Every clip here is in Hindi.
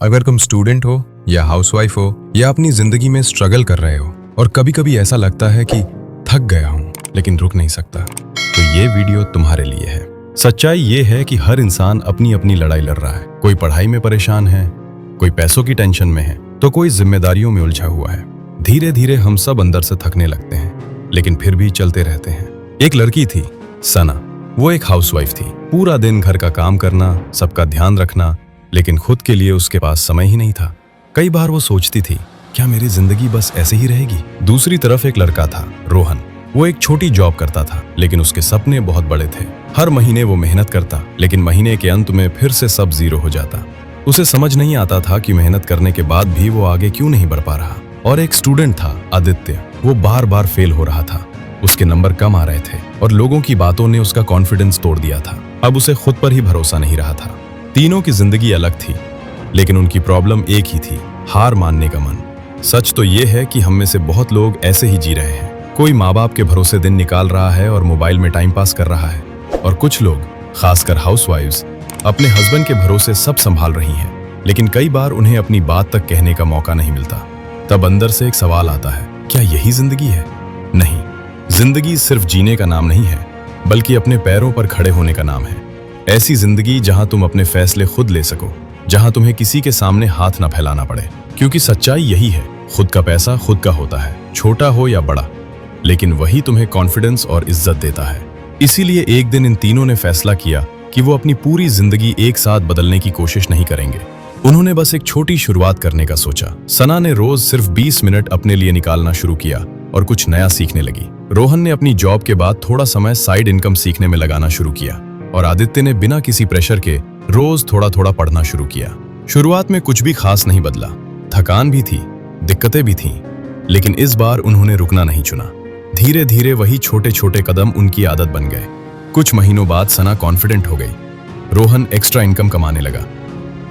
अगर तुम स्टूडेंट हो या हाउसवाइफ हो या अपनी जिंदगी में स्ट्रगल कर रहे हो और कभी कभी ऐसा लगता है कि थक गया हूं लेकिन रुक नहीं सकता, तो ये वीडियो तुम्हारे लिए है। सच्चाई ये है कि हर इंसान अपनी अपनी लड़ाई लड़ रहा है। कोई पढ़ाई में परेशान है, कोई पैसों की टेंशन में है, तो कोई जिम्मेदारियों में उलझा हुआ है। धीरे धीरे हम सब अंदर से थकने लगते हैं, लेकिन फिर भी चलते रहते हैं। एक लड़की थी, सना। वो एक हाउसवाइफ थी। पूरा दिन घर का काम करना, सबका ध्यान रखना, लेकिन खुद के लिए उसके पास समय ही नहीं था। कई बार वो सोचती थी, क्या मेरी जिंदगी बस ऐसे ही रहेगी? दूसरी तरफ एक लड़का था, रोहन। वो एक छोटी जॉब करता था, लेकिन उसके सपने बहुत बड़े थे। हर महीने वो मेहनत करता, लेकिन महीने के अंत में फिर से सब जीरो हो जाता। उसे समझ नहीं आता था कि मेहनत करने के बाद भी वो आगे क्यों नहीं बढ़ पा रहा। और एक स्टूडेंट था, आदित्य। वो बार बार फेल हो रहा था। उसके नंबर कम आ रहे थे और लोगों की बातों ने उसका कॉन्फिडेंस तोड़ दिया था। अब उसे खुद पर ही भरोसा नहीं रहा था। तीनों की जिंदगी अलग थी, लेकिन उनकी प्रॉब्लम एक ही थी, हार मानने का मन। सच तो ये है कि हम में से बहुत लोग ऐसे ही जी रहे हैं। कोई माँ बाप के भरोसे दिन निकाल रहा है और मोबाइल में टाइम पास कर रहा है, और कुछ लोग, खासकर हाउसवाइफ्स, अपने हस्बैंड के भरोसे सब संभाल रही हैं, लेकिन कई बार उन्हें अपनी बात तक कहने का मौका नहीं मिलता। तब अंदर से एक सवाल आता है, क्या यही जिंदगी है? नहीं, जिंदगी सिर्फ जीने का नाम नहीं है, बल्कि अपने पैरों पर खड़े होने का नाम है। ऐसी जिंदगी जहां तुम अपने फैसले खुद ले सको, जहां तुम्हें किसी के सामने हाथ ना फैलाना पड़े। क्योंकि सच्चाई यही है, खुद का पैसा खुद का होता है, छोटा हो या बड़ा, लेकिन वही तुम्हें कॉन्फिडेंस और इज्जत देता है। इसीलिए एक दिन इन तीनों ने फैसला किया कि वो अपनी पूरी जिंदगी एक साथ बदलने की कोशिश नहीं करेंगे। उन्होंने बस एक छोटी शुरुआत करने का सोचा। सना ने रोज सिर्फ 20 मिनट अपने लिए निकालना शुरू किया और कुछ नया सीखने लगी। रोहन ने अपनी जॉब के बाद थोड़ा समय साइड इनकम सीखने में लगाना शुरू किया, और आदित्य ने बिना किसी प्रेशर के रोज थोड़ा थोड़ा पढ़ना शुरू किया। शुरुआत में कुछ भी खास नहीं बदला, थकान भी थी, दिक्कतें भी थीं, लेकिन इस बार उन्होंने रुकना नहीं चुना। धीरे धीरे वही छोटे छोटे कदम उनकी आदत बन गए। कुछ महीनों बाद सना कॉन्फिडेंट हो गई, रोहन एक्स्ट्रा इनकम कमाने लगा,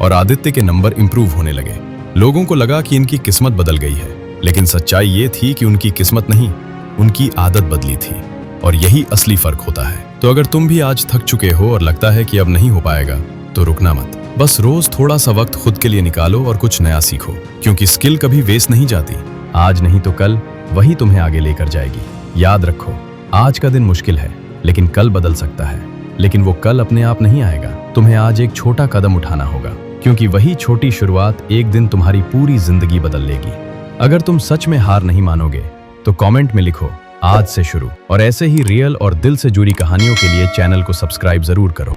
और आदित्य के नंबर इंप्रूव होने लगे। लोगों को लगा कि इनकी किस्मत बदल गई है, लेकिन सच्चाई ये थी कि उनकी किस्मत नहीं, उनकी आदत बदली थी। और यही असली फर्क होता है। तो अगर तुम भी आज थक चुके हो और लगता है कि अब नहीं हो पाएगा, तो रुकना मत। बस रोज थोड़ा सा वक्त खुद के लिए निकालो और कुछ नया सीखो, क्योंकि स्किल कभी वेस्ट नहीं जाती। आज नहीं तो कल वही तुम्हें आगे लेकर जाएगी। याद रखो, आज का दिन मुश्किल है, लेकिन कल बदल सकता है। लेकिन वो कल अपने आप नहीं आएगा, तुम्हें आज एक छोटा कदम उठाना होगा, क्योंकि वही छोटी शुरुआत एक दिन तुम्हारी पूरी जिंदगी बदल लेगी। अगर तुम सच में हार नहीं मानोगे, तो कमेंट में लिखो, आज से शुरू। और ऐसे ही रियल और दिल से जुड़ी कहानियों के लिए चैनल को सब्सक्राइब जरूर करो।